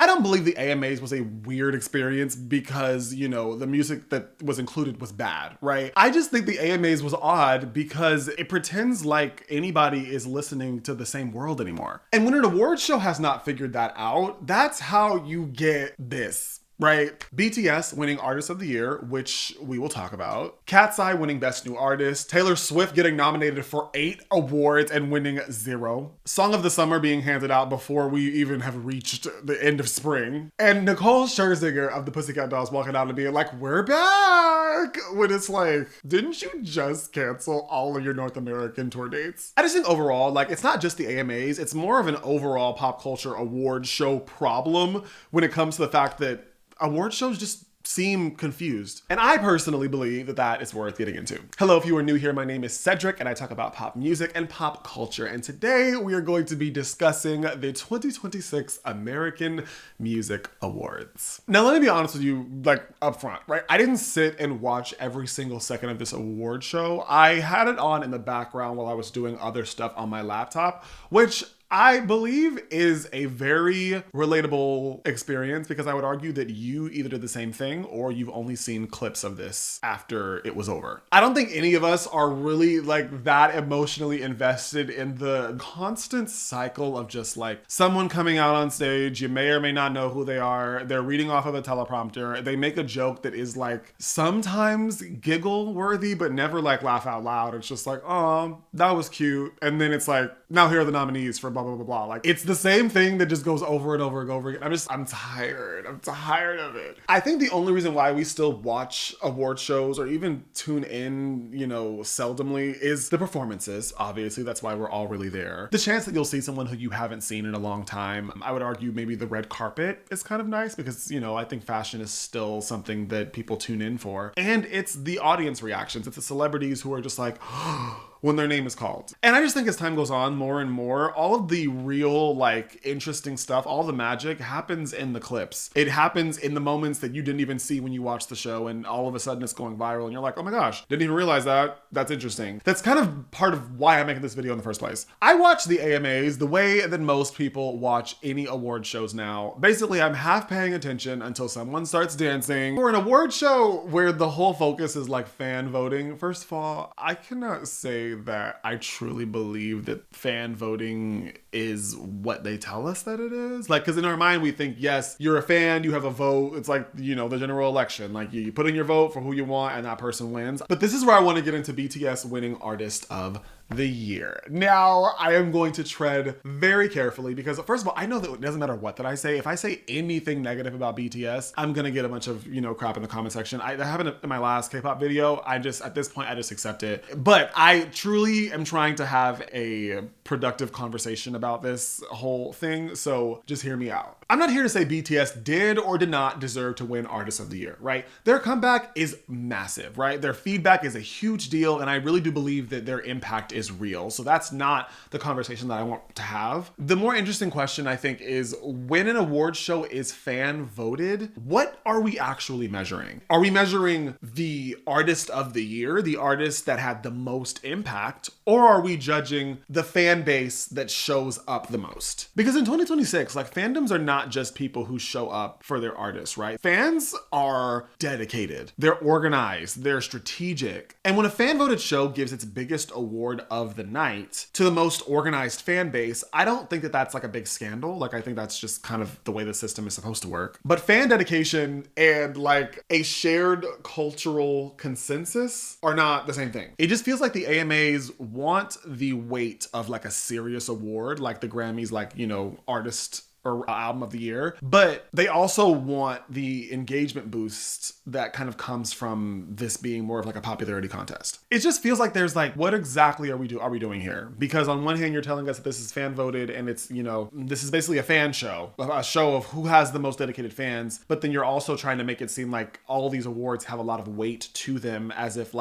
I don't believe the AMAs was a weird experience because, the music that was included was bad, right? I just think the AMAs was odd because it pretends like anybody is listening to the same world anymore. And when an award show has not figured that out, that's how you get this. Right? BTS winning Artist of the Year, which we will talk about. Katseye winning Best New Artist. Taylor Swift getting nominated for 8 awards and winning 0. Song of the Summer being handed out before we even have reached the end of spring. And Nicole Scherzinger of the Pussycat Dolls walking out and being like, we're back! When it's like, didn't you just cancel all of your North American tour dates? I just think overall, it's not just the AMAs, it's more of an overall pop culture award show problem when it comes to the fact that award shows just seem confused. And I personally believe that is worth getting into. Hello, if you are new here, my name is Cedric and I talk about pop music and pop culture. And today we are going to be discussing the 2026 American Music Awards. Now, let me be honest with you, up front, right? I didn't sit and watch every single second of this award show. I had it on in the background while I was doing other stuff on my laptop, which I believe is a very relatable experience because I would argue that you either did the same thing or you've only seen clips of this after it was over. I don't think any of us are really that emotionally invested in the constant cycle of just someone coming out on stage, you may or may not know who they are, they're reading off of a teleprompter, they make a joke that is sometimes giggle worthy but never laugh out loud. It's just oh, that was cute. And then it's now here are the nominees for blah, blah, blah, blah. It's the same thing that just goes over and over and over again. I'm tired. I'm tired of it. I think the only reason why we still watch award shows or even tune in, seldomly is the performances. Obviously, that's why we're all really there. The chance that you'll see someone who you haven't seen in a long time. I would argue maybe the red carpet is kind of nice because, I think fashion is still something that people tune in for. And it's the audience reactions. It's the celebrities who are just when their name is called. And I just think as time goes on, more and more, all of the real, interesting stuff, all the magic happens in the clips. It happens in the moments that you didn't even see when you watched the show, and all of a sudden it's going viral, and you're like, oh my gosh, didn't even realize that. That's interesting. That's kind of part of why I'm making this video in the first place. I watch the AMAs the way that most people watch any award shows now. Basically, I'm half paying attention until someone starts dancing. For an award show where the whole focus is fan voting, first of all, I cannot say that I truly believe that fan voting is what they tell us that it is. Because in our mind, we think, yes, you're a fan, you have a vote. It's the general election. You put in your vote for who you want and that person wins. But this is where I want to get into BTS winning Artist of the Year. Now, I am going to tread very carefully because, first of all, I know that it doesn't matter what that I say. If I say anything negative about BTS, I'm going to get a bunch of, crap in the comment section. That happened in my last K-pop video. At this point, I just accept it. But I truly am trying to have a productive conversation about this whole thing, so just hear me out. I'm not here to say BTS did or did not deserve to win Artist of the Year, right? Their comeback is massive, right? Their feedback is a huge deal, and I really do believe that their impact is real. So that's not the conversation that I want to have. The more interesting question, I think, is when an award show is fan voted, what are we actually measuring? Are we measuring the Artist of the Year, the artist that had the most impact, or are we judging the fan base that shows up the most? Because in 2026, fandoms are not just people who show up for their artists, right? Fans are dedicated, they're organized, they're strategic. And when a fan voted show gives its biggest award of the night to the most organized fan base, I don't think that that's a big scandal. I think that's just kind of the way the system is supposed to work. But fan dedication and a shared cultural consensus are not the same thing. It just feels like the AMAs want the weight of a serious award, like the Grammys, artist or album of the year, but they also want the engagement boost that kind of comes from this being more of a popularity contest. It just feels like there's what exactly are we doing here? Because on one hand, you're telling us that this is fan voted and it's, this is basically a fan show, a show of who has the most dedicated fans, but then you're also trying to make it seem like all these awards have a lot of weight to them as if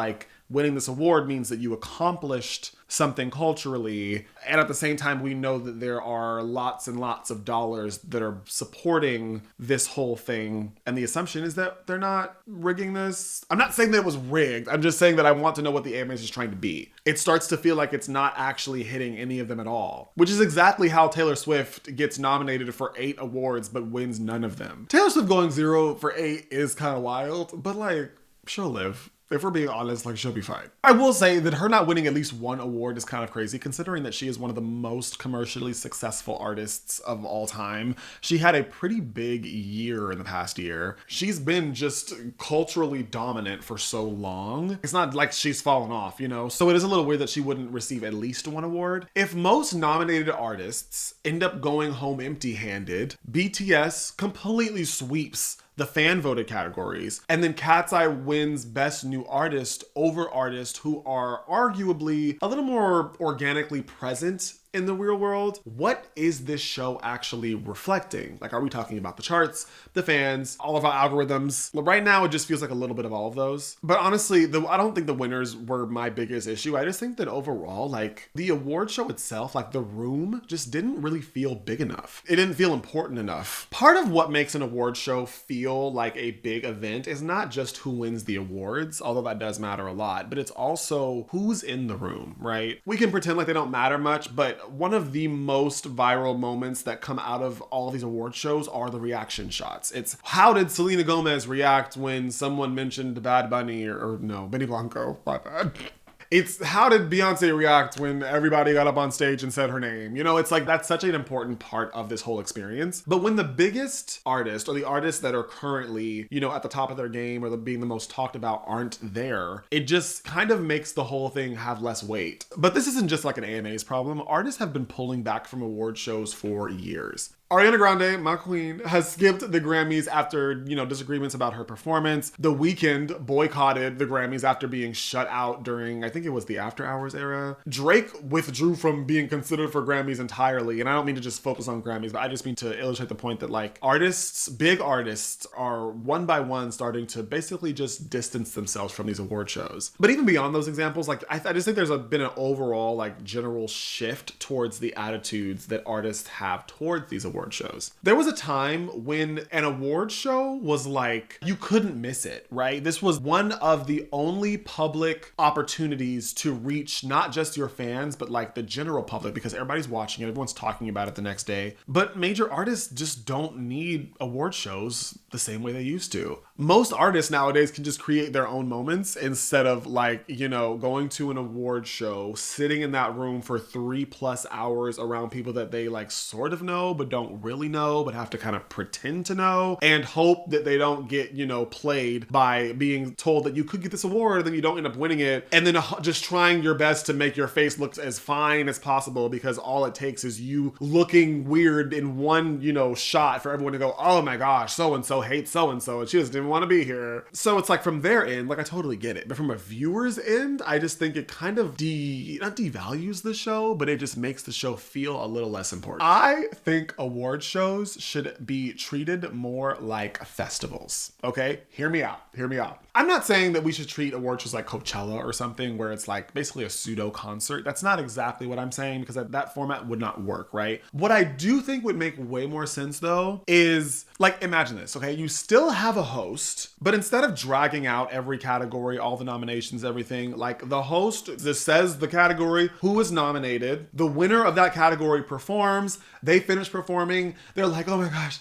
winning this award means that you accomplished something culturally. And at the same time, we know that there are lots and lots of dollars that are supporting this whole thing. And the assumption is that they're not rigging this. I'm not saying that it was rigged. I'm just saying that I want to know what the AMAs is trying to be. It starts to feel like it's not actually hitting any of them at all, which is exactly how Taylor Swift gets nominated for 8 awards but wins none of them. Taylor Swift going 0 for 8 is kind of wild, but like, she'll live. If we're being honest, like, she'll be fine. I will say that her not winning at least one award is kind of crazy, considering that she is one of the most commercially successful artists of all time. She had a pretty big year in the past year. She's been just culturally dominant for so long. It's not like she's fallen off, you know? So it is a little weird that she wouldn't receive at least one award. If most nominated artists end up going home empty-handed, BTS completely sweeps the fan voted categories. And then Katseye wins Best New Artist over artists who are arguably a little more organically present in the real world. What is this show actually reflecting? Like, are we talking about the charts, the fans, all of our algorithms? Right now, it just feels like a little bit of all of those. But honestly, I don't think the winners were my biggest issue. I just think that overall, like, the award show itself, like the room, just didn't really feel big enough. It didn't feel important enough. Part of what makes an award show feel like a big event is not just who wins the awards, although that does matter a lot, but it's also who's in the room, right? We can pretend like they don't matter much, but one of the most viral moments that come out of all of these award shows are the reaction shots. It's how did Selena Gomez react when someone mentioned Bad Bunny or no, Benny Blanco, my bad. It's how did Beyonce react when everybody got up on stage and said her name? You know, it's like that's such an important part of this whole experience. But when the biggest artist or the artists that are currently, you know, at the top of their game or being the most talked about aren't there, it just kind of makes the whole thing have less weight. But this isn't just like an AMA's problem. Artists have been pulling back from award shows for years. Ariana Grande, my queen, has skipped the Grammys after, you know, disagreements about her performance. The Weeknd boycotted the Grammys after being shut out during, I think it was the After Hours era. Drake withdrew from being considered for Grammys entirely. And I don't mean to just focus on Grammys, but I just mean to illustrate the point that, like, artists, big artists, are one by one starting to basically just distance themselves from these award shows. But even beyond those examples, like, I just think there's been an overall, like, general shift towards the attitudes that artists have towards these award shows. There was a time when an award show was like, you couldn't miss it, right? This was one of the only public opportunities to reach not just your fans, but like the general public, because everybody's watching it, everyone's talking about it the next day. But major artists just don't need award shows the same way they used to. Most artists nowadays can just create their own moments instead of, like, you know, going to an award show, sitting in that room for 3+ hours around people that they, like, sort of know, but don't really know, but have to kind of pretend to know, and hope that they don't get, you know, played by being told that you could get this award and then you don't end up winning it, and then just trying your best to make your face look as fine as possible, because all it takes is you looking weird in one, you know, shot for everyone to go, oh my gosh, so-and-so hates so-and-so and she doesn't even want to be here. So it's like, from their end, like, I totally get it, but from a viewer's end, I just think it kind of not devalues the show, but it just makes the show feel a little less important. I think award shows should be treated more like festivals. Okay? Hear me out. I'm not saying that we should treat award shows like Coachella or something where it's like basically a pseudo concert. That's not exactly what I'm saying, because that format would not work, right? What I do think would make way more sense though is, like, imagine this, okay? You still have a host, but instead of dragging out every category, all the nominations, everything, like, the host just says the category, who is nominated, the winner of that category performs, they finish performing, they're like, oh my gosh,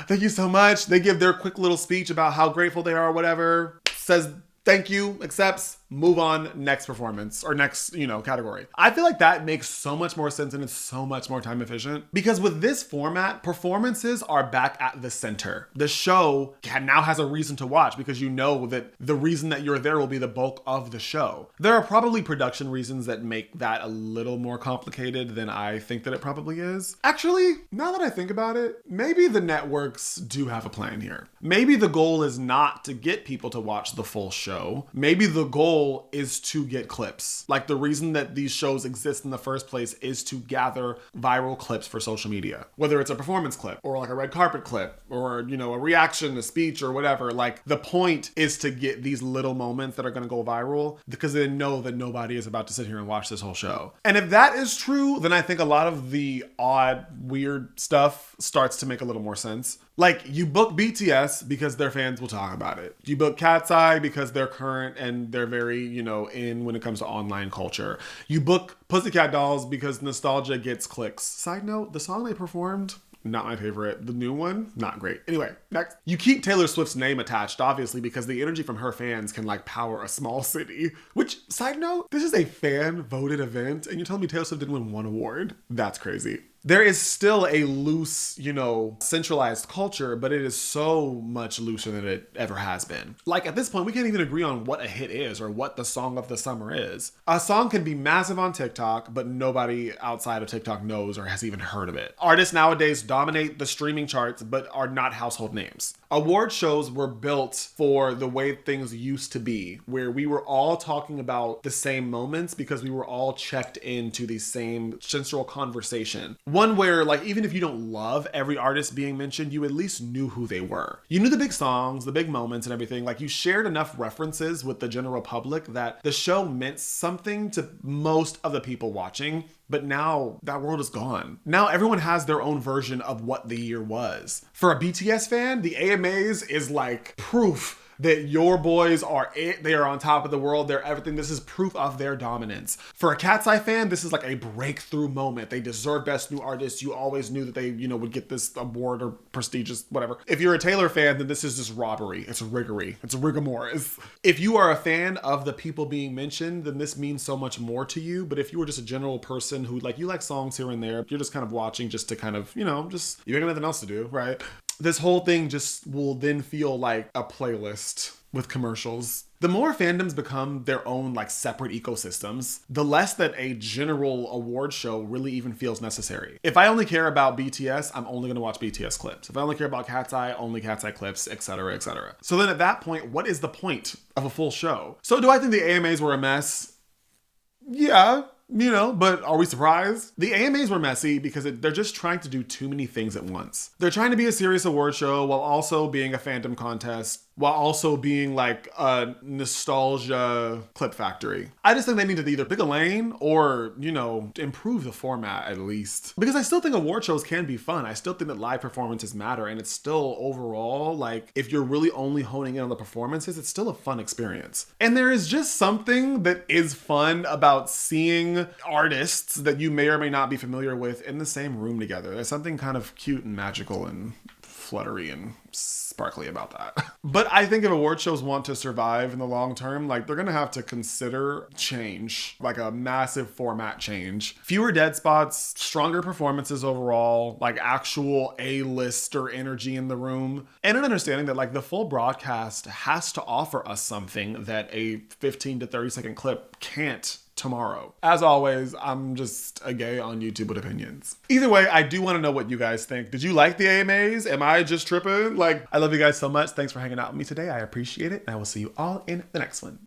thank you so much. They give their quick little speech about how grateful they are or whatever, says thank you, accepts, move on, next performance or next, you know, category. I feel like that makes so much more sense and it's so much more time efficient, because with this format, performances are back at the center. The show now has a reason to watch, because you know that the reason that you're there will be the bulk of the show. There are probably production reasons that make that a little more complicated than I think that it probably is. Actually, now that I think about it, maybe the networks do have a plan here. Maybe the goal is not to get people to watch the full show. Maybe the goal goal is to get clips. Like the reason that these shows exist in the first place is to gather viral clips for social media. Whether it's a performance clip or like a red carpet clip or, you know, a reaction, a speech or whatever. Like the point is to get these little moments that are going to go viral because they know that nobody is about to sit here and watch this whole show. And if that is true, then I think a lot of the odd, weird stuff starts to make a little more sense. Like you book BTS because their fans will talk about it. You book Katseye because they're current and they're very, you know, in when it comes to online culture. You book Pussycat Dolls because nostalgia gets clicks. Side note, the song they performed, not my favorite. The new one, not great. Anyway, next. You keep Taylor Swift's name attached, obviously, because the energy from her fans can like power a small city. Which, side note, this is a fan-voted event and you're telling me Taylor Swift didn't win one award? That's crazy. There is still a loose, you know, centralized culture, but it is so much looser than it ever has been. Like at this point, we can't even agree on what a hit is or what the song of the summer is. A song can be massive on TikTok, but nobody outside of TikTok knows or has even heard of it. Artists nowadays dominate the streaming charts, but are not household names. Award shows were built for the way things used to be, where we were all talking about the same moments because we were all checked into the same central conversation. One where, like, even if you don't love every artist being mentioned, you at least knew who they were. You knew the big songs, the big moments and everything. Like, you shared enough references with the general public that the show meant something to most of the people watching. But now that world is gone. Now everyone has their own version of what the year was. For a BTS fan, the AMAs is like proof that your boys are it. They are on top of the world. They're everything. This is proof of their dominance. For a katseye fan, this is like a breakthrough moment. They deserve Best New Artist. You always knew that they, you know, would get this award or prestigious, whatever. If you're a Taylor fan, then this is just robbery. It's riggery. It's rigor. If you are a fan of the people being mentioned, then this means so much more to you. But if you were just a general person who like, you like songs here and there, you're just kind of watching just to kind of, you know, just, you ain't got nothing else to do, right? This whole thing just will then feel like a playlist with commercials. The more fandoms become their own like separate ecosystems, the less that a general award show really even feels necessary. If I only care about BTS, I'm only going to watch BTS clips. If I only care about katseye, only katseye clips, etc., etc. So then at that point, what is the point of a full show? So do I think the AMAs were a mess? Yeah. You know, but are we surprised? The AMAs were messy because they're just trying to do too many things at once. They're trying to be a serious award show while also being a fandom contest, while also being like a nostalgia clip factory. I just think they need to either pick a lane or, you know, improve the format at least. Because I still think award shows can be fun. I still think that live performances matter, and it's still overall, like, if you're really only honing in on the performances, it's still a fun experience. And there is just something that is fun about seeing artists that you may or may not be familiar with in the same room together. There's something kind of cute and magical and fluttery and sparkly about that. But I think if award shows want to survive in the long term, like they're gonna have to consider change, like a massive format change. Fewer dead spots, stronger performances overall, like actual A-lister energy in the room, and an understanding that like the full broadcast has to offer us something that a 15 to 30 second clip can't tomorrow. As always, I'm just a gay on YouTube with opinions. Either way, I do want to know what you guys think. Did you like the AMAs? Am I just tripping? Like, I love you guys so much. Thanks for hanging out with me today. I appreciate it. And I will see you all in the next one.